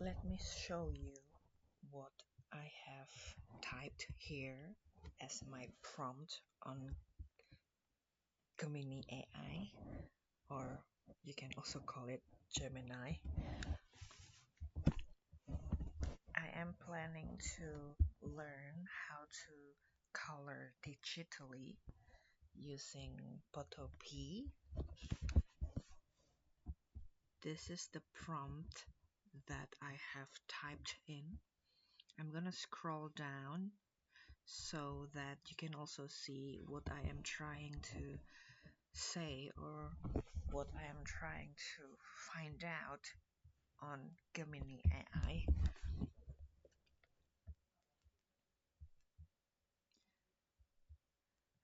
Let me show you what I have typed here as my prompt on GeminiAI, or you can also call it Gemini. I am planning to learn how to color digitally using Pawoo. This is the prompt that I have typed in. I'm gonna scroll down so that you can also see what I am trying to say or what I am trying to find out on GeminiAI.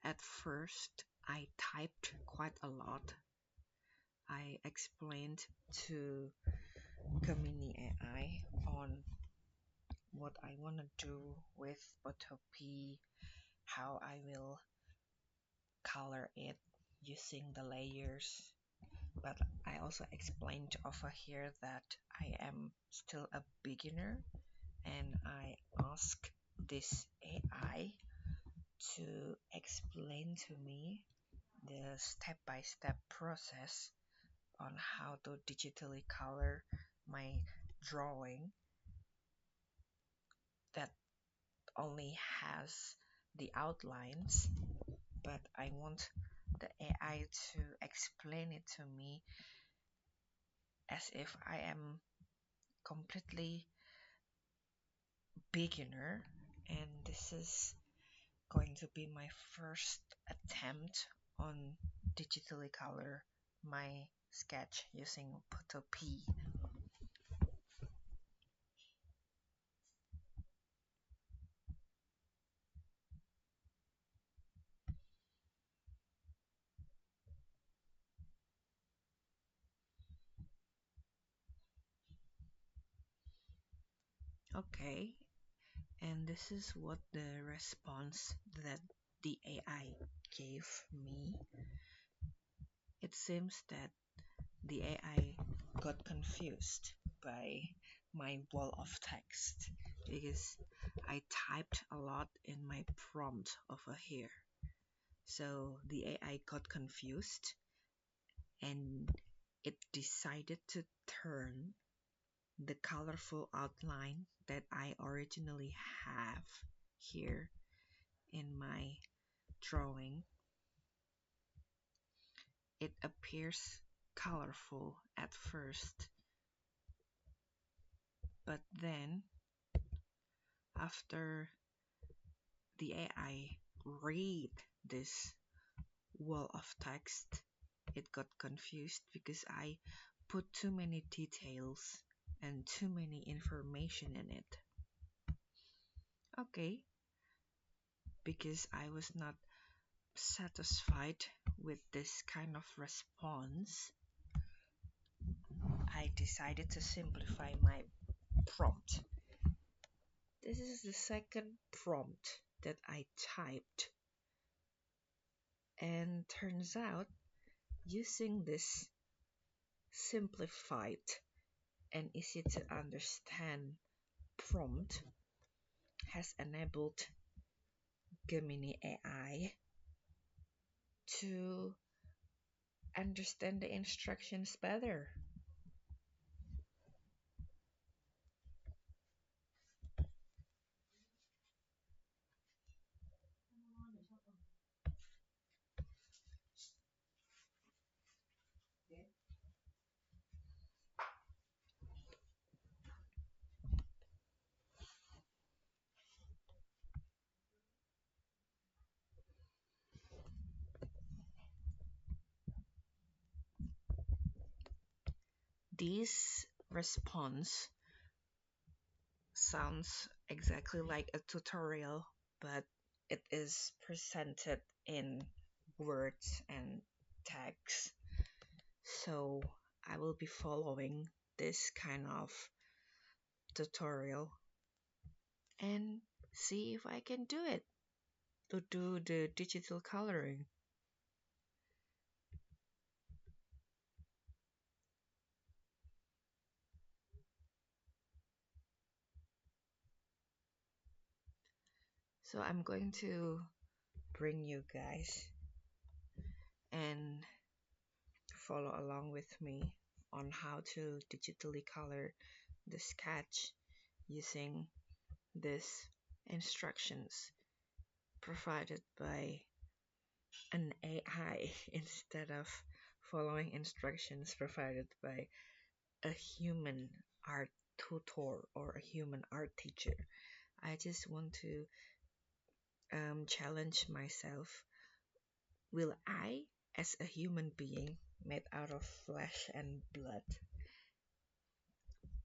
At first, I typed quite a lot. I explained to GeminiAI on what I want to do with Pawoo, how I will color it using the layers. But I also explained over here that I am still a beginner and I asked this AI to explain to me the step-by-step process on how to digitally color my drawing that only has the outlines, but I want the AI to explain it to me as if I am completely beginner, and this is going to be my first attempt on digitally color my sketch using Pawoo. Okay, and this is what the response that the AI gave me. It seems that the AI got confused by my wall of text because I typed a lot in my prompt over here. So the AI got confused and it decided to turn the colorful outline that I originally have here in my drawing. It appears colorful at first, but then after the AI read this wall of text, it got confused because I put too many details and too many information in it. Okay, because I was not satisfied with this kind of response, I decided to simplify my prompt. This is the second prompt that I typed, and turns out using this simplified and easy to understand prompt has enabled GeminiAI to understand the instructions better. This response sounds exactly like a tutorial, but it is presented in words and text. So I will be following this kind of tutorial and see if I can do it to do the digital coloring. So I'm going to bring you guys and follow along with me on how to digitally color the sketch using these instructions provided by an AI instead of following instructions provided by a human art tutor or a human art teacher. I just want to challenge myself. Will I, as a human being made out of flesh and blood,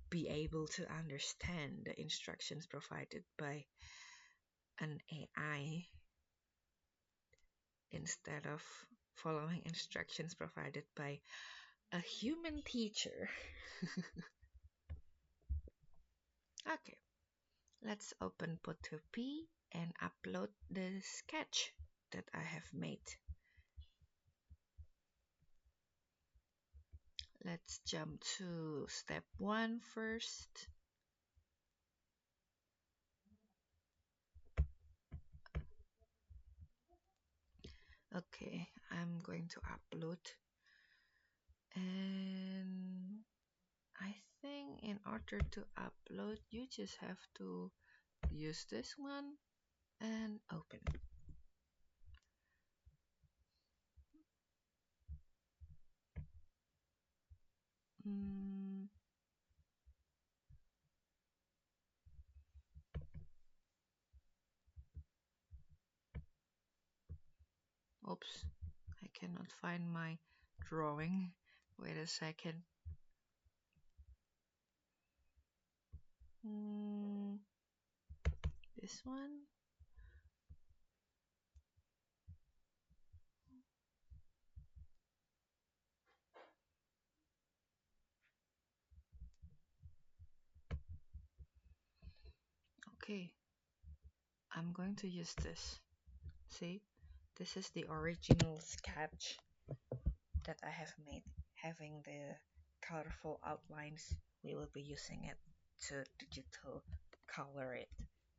be able to understand the instructions provided by an AI instead of following instructions provided by a human teacher? Okay, let's open Pawoo and upload the sketch that I have made. Let's jump to step 1 first. Okay, I'm going to upload, and I think in order to upload you just have to use this one and open. Oops, I cannot find my drawing. Wait a second. This one. Okay, I'm going to use this. See, this is the original sketch that I have made, having the colorful outlines. We will be using it to digital color it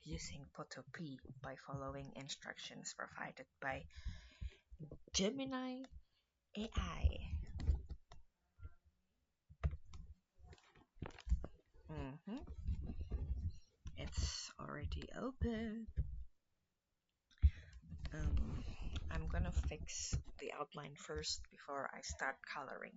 using Pawoo by following instructions provided by GeminiAI. It's already open. I'm gonna fix the outline first before I start coloring.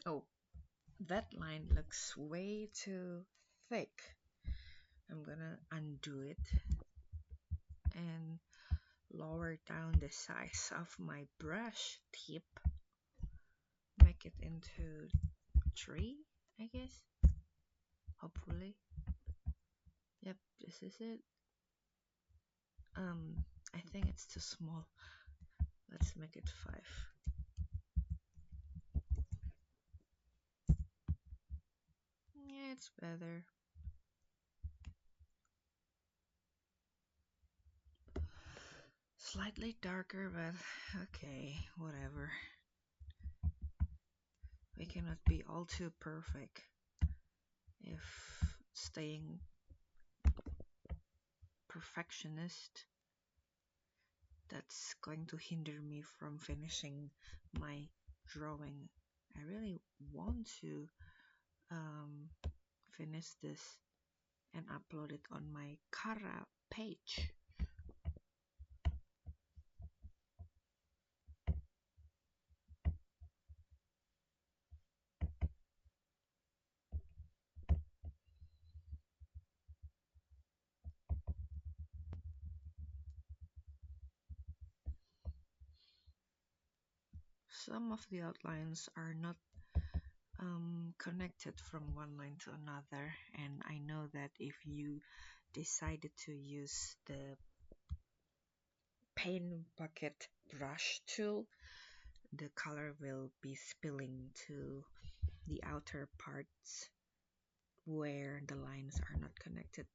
Oh, that line looks way too thick. I'm gonna undo it and lower down the size of my brush tip. Make it into 3, I guess. Hopefully. Yep, this is it. I think it's too small. Let's make it 5. Yeah, it's better. Slightly darker, but okay, whatever. We cannot be all too perfect if staying perfectionist. That's going to hinder me from finishing my drawing. I really want to finish this and upload it on my page. Some of the outlines are not connected from one line to another, and I know that if you decided to use the paint bucket brush tool, the color will be spilling to the outer parts where the lines are not connected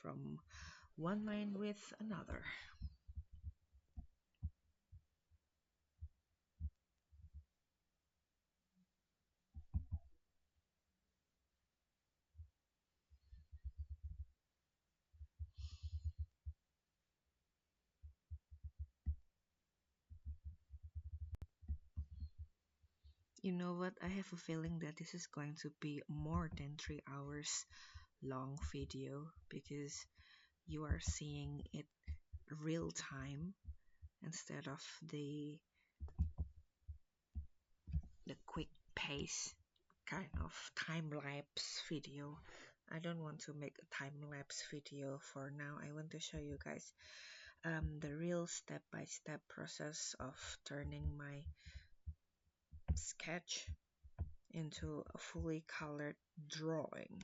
from one line with another. You know what? I have a feeling that this is going to be more than 3 hours long video because you are seeing it real time instead of the quick pace kind of time lapse video. I don't want to make a time lapse video for now. I want to show you guys the real step by step process of turning my sketch into a fully colored drawing.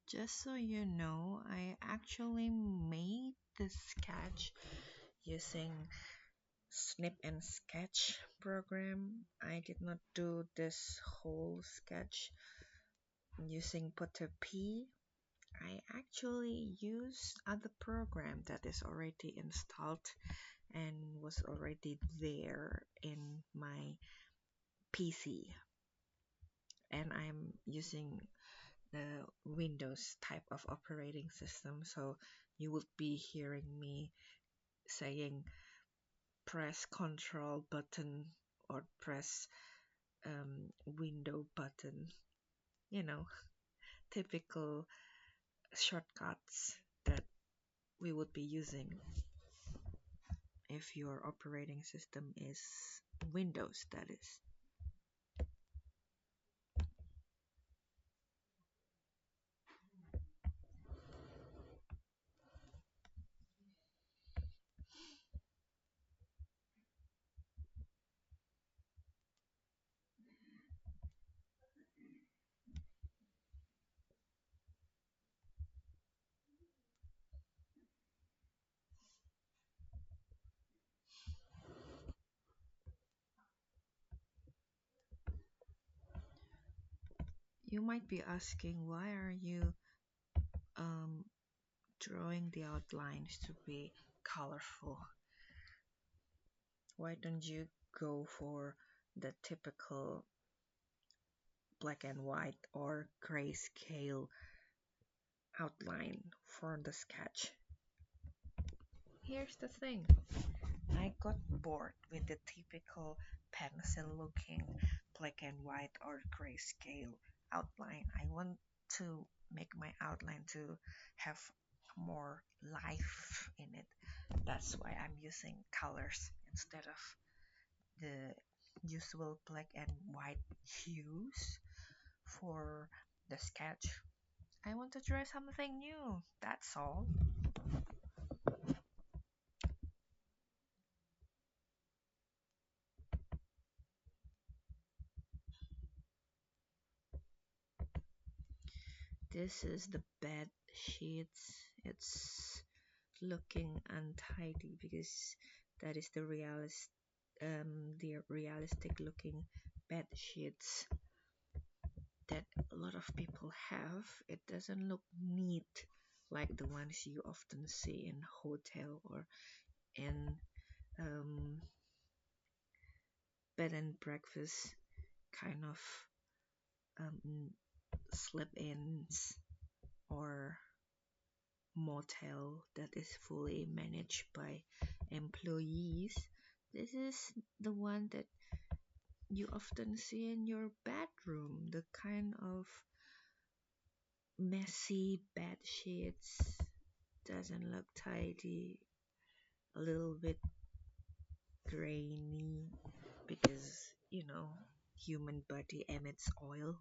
Just so you know, I actually made the sketch using Snip and Sketch program. I did not do this whole sketch using Putter P. I actually used other program that is already installed and was already there in my PC. And I'm using the Windows type of operating system, so you would be hearing me saying press Control button or press window button, you know, typical shortcuts that we would be using if your operating system is Windows, that is. You might be asking, why are you um, drawing the outlines to be colorful? Why don't you go for the typical black and white or grayscale outline for the sketch? Here's the thing, I got bored with the typical pencil looking black and white or grayscale outline. I want to make my outline to have more life in it. That's why I'm using colors instead of the usual black and white hues for the sketch. I want to try something new, that's all. This is the bed sheets. It's looking untidy because that is the realistic looking bed sheets that a lot of people have. It doesn't look neat like the ones you often see in hotel or in um, bed and breakfast kind of um, slip-ins or motel that is fully managed by employees. This is the one that you often see in your bedroom, the kind of messy bed sheets, doesn't look tidy, a little bit grainy because human body emits oil,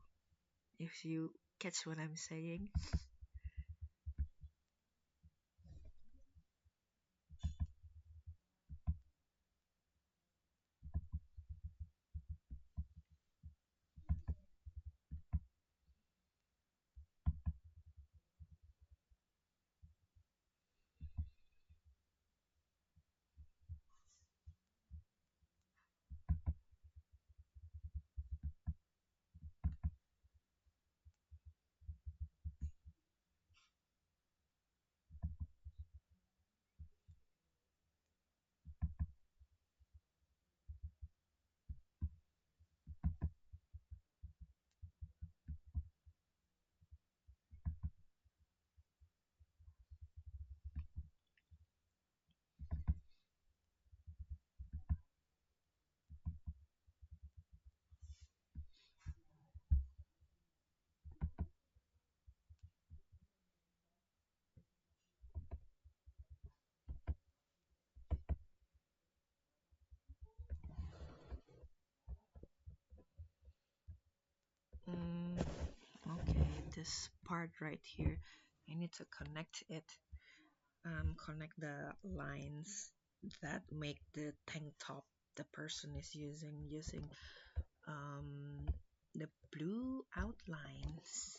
if you catch what I'm saying. mm, okay, this part right here, I need to connect the lines that make the tank top the person is using um, the blue outlines.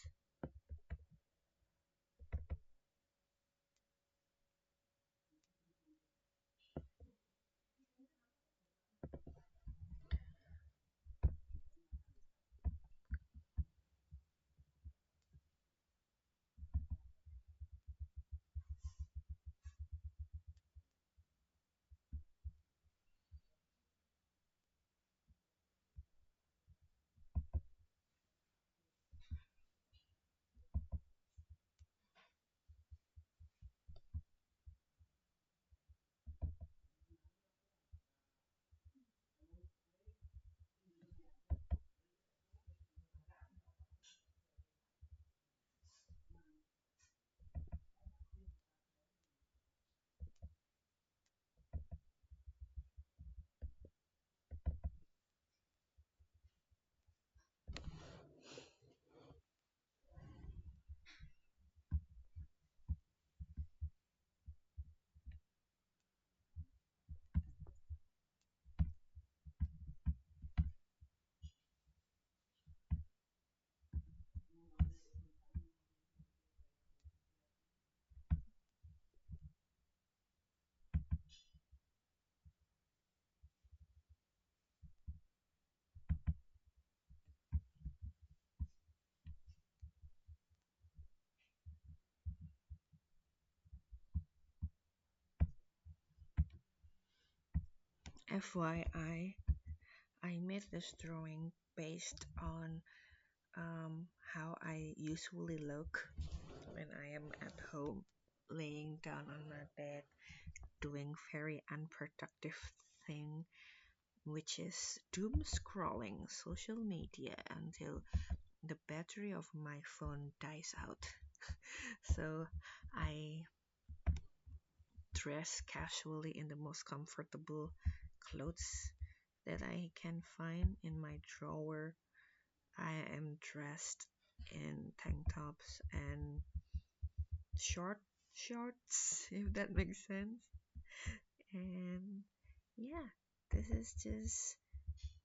FYI, I made this drawing based on how I usually look when I am at home, laying down on my bed, doing very unproductive thing, which is doom scrolling social media until the battery of my phone dies out. So I dress casually in the most comfortable clothes that I can find in my drawer. I am dressed in tank tops and short shorts, if that makes sense. And yeah, this is just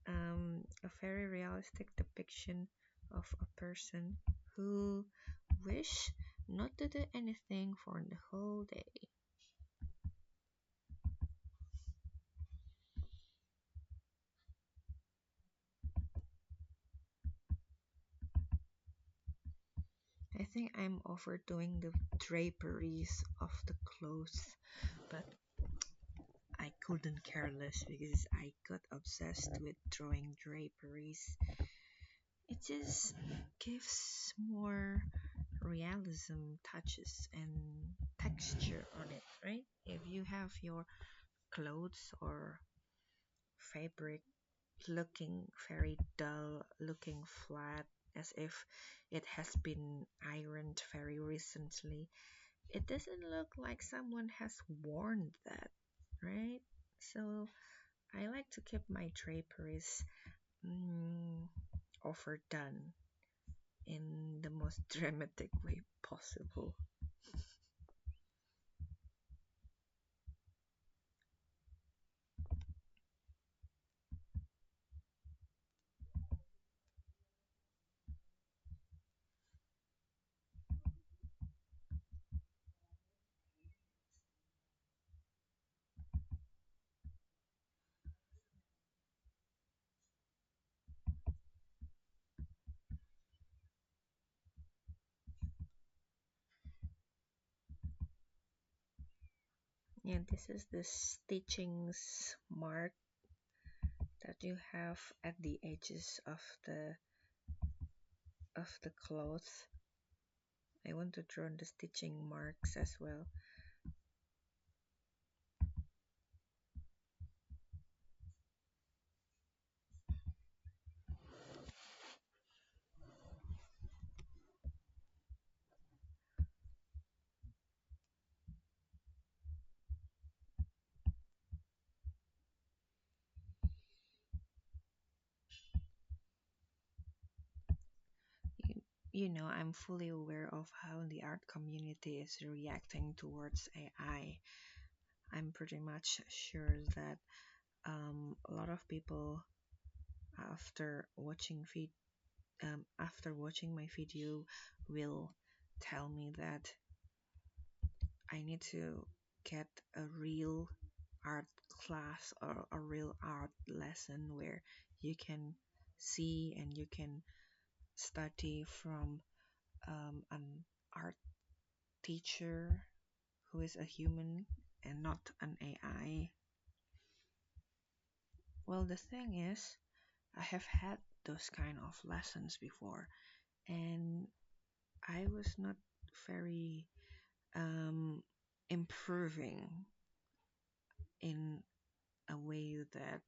a very realistic depiction of a person who wish not to do anything for the whole day. I think I'm overdoing the draperies of the clothes, but I couldn't care less because I got obsessed with drawing draperies. It just gives more realism touches and texture on it, right? If you have your clothes or fabric looking very dull, looking flat, as if it has been ironed very recently, it doesn't look like someone has worn that, right? So I like to keep my draperies mm, overdone in the most dramatic way possible. Yeah, this is the stitchings mark that you have at the edges of the cloth. I want to draw the stitching marks as well. I'm fully aware of how the art community is reacting towards AI. I'm pretty much sure that a lot of people after after watching my video will tell me that I need to get a real art class or a real art lesson where you can see and you can study from an art teacher who is a human and not an AI. Well, the thing is, I have had those kind of lessons before, and I was not very um, improving in a way that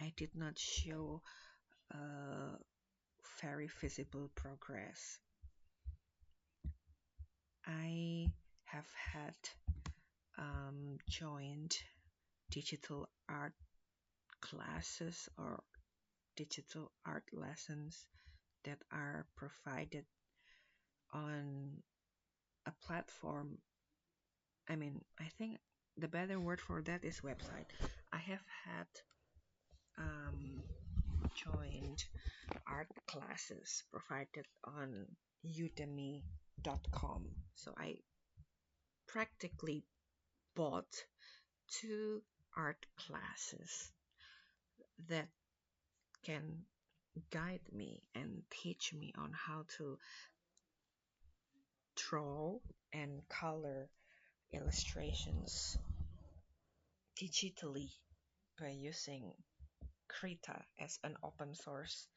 I did not show very visible progress. I have had joined digital art classes or digital art lessons that are provided on a platform. I mean, I think the better word for that is website. I have had um, joined art classes provided on udemy.com. So I practically bought two art classes that can guide me and teach me on how to draw and color illustrations digitally by using Krita as an open source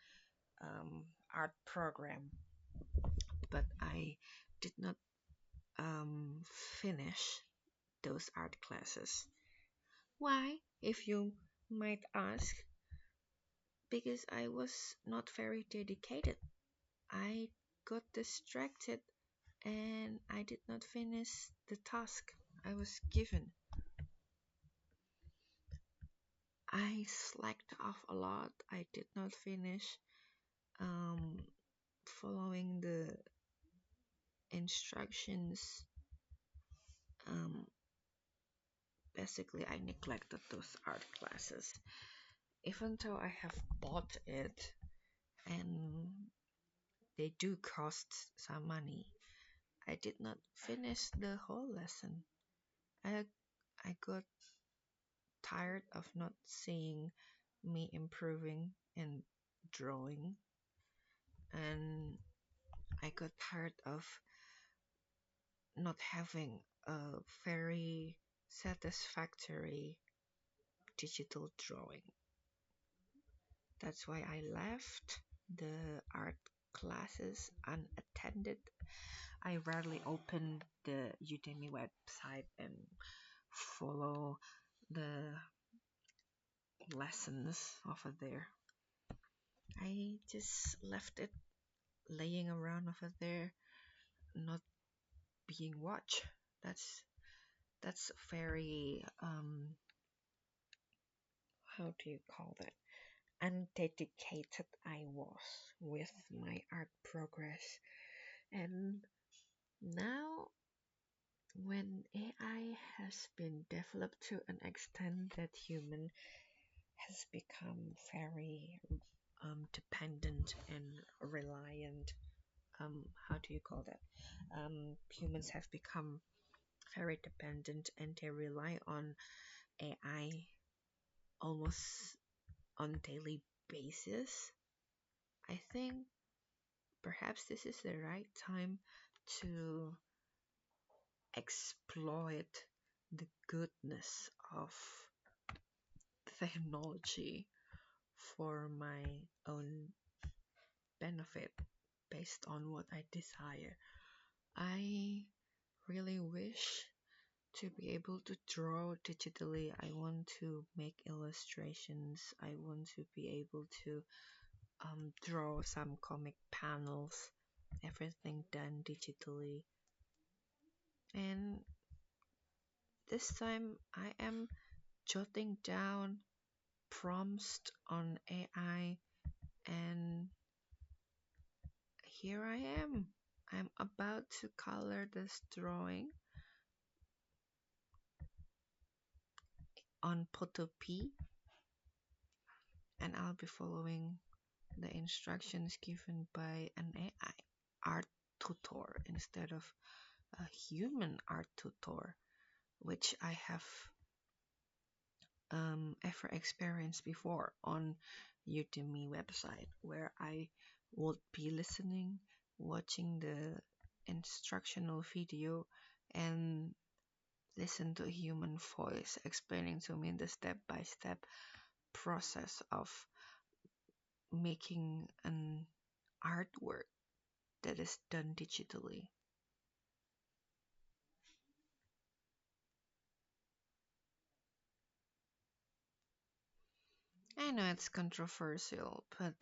art program, but I did not um, finish those art classes. Why, if you might ask? Because I was not very dedicated. I got distracted and I did not finish the task I was given. I slacked off a lot. I did not finish um, following the instructions. Um, Basically, I neglected those art classes. Even though I have bought it and they do cost some money, I did not finish the whole lesson. I, I got tired of not seeing me improving in drawing, and I got tired of not having a very satisfactory digital drawing. That's why I left the art classes unattended. I rarely open the Udemy website and follow the lessons over there. I just left it laying around over there, not being watched. That's very how do you call that? Undedicated I was with my art progress. And now when AI has been developed to an extent that human has become very dependent and reliant, how do you call that? Humans have become very dependent and they rely on AI almost on daily basis. I think perhaps this is the right time to exploit the goodness of technology for my own benefit based on what I desire. I really wish to be able to draw digitally. I want to make illustrations. I want to be able to draw some comic panels, everything done digitally. And this time I am jotting down prompts on AI, and here I am. I'm about to color this drawing on P, and I'll be following the instructions given by an AI art tutor instead of a human art tutor, which I have ever experienced before on Udemy website, where I would be listening, watching the instructional video, and listen to a human voice explaining to me the step-by-step process of making an artwork that is done digitally. I know it's controversial, but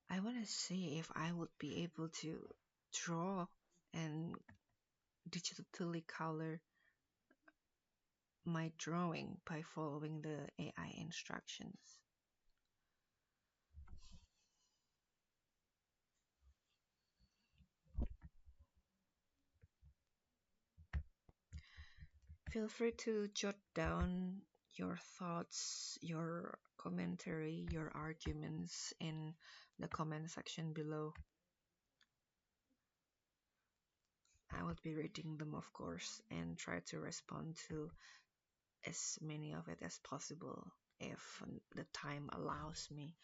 I want to see if I would be able to draw and digitally color my drawing by following the AI instructions. Feel free to jot down your thoughts, your commentary, your arguments in the comment section below. I would be reading them, of course, and try to respond to as many of it as possible if the time allows me,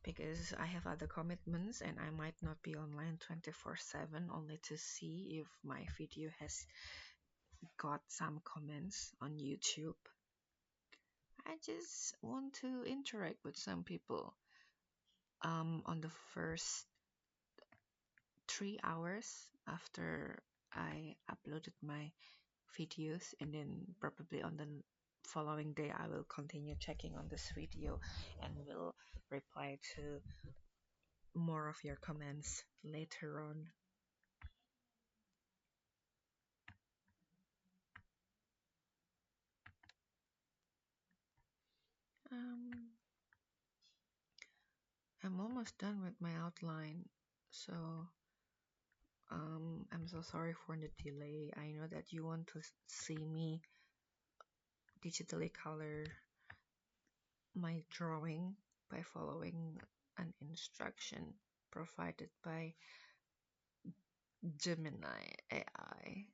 because I have other commitments and I might not be online 24/7 only to see if my video has got some comments on YouTube. I just want to interact with some people. On the first 3 hours after I uploaded my videos, and then probably on the following day I will continue checking on this video and will reply to more of your comments later on. Um, I'm almost done with my outline, so I'm so sorry for the delay. I know that you want to see me digitally color my drawing by following an instruction provided by Gemini AI.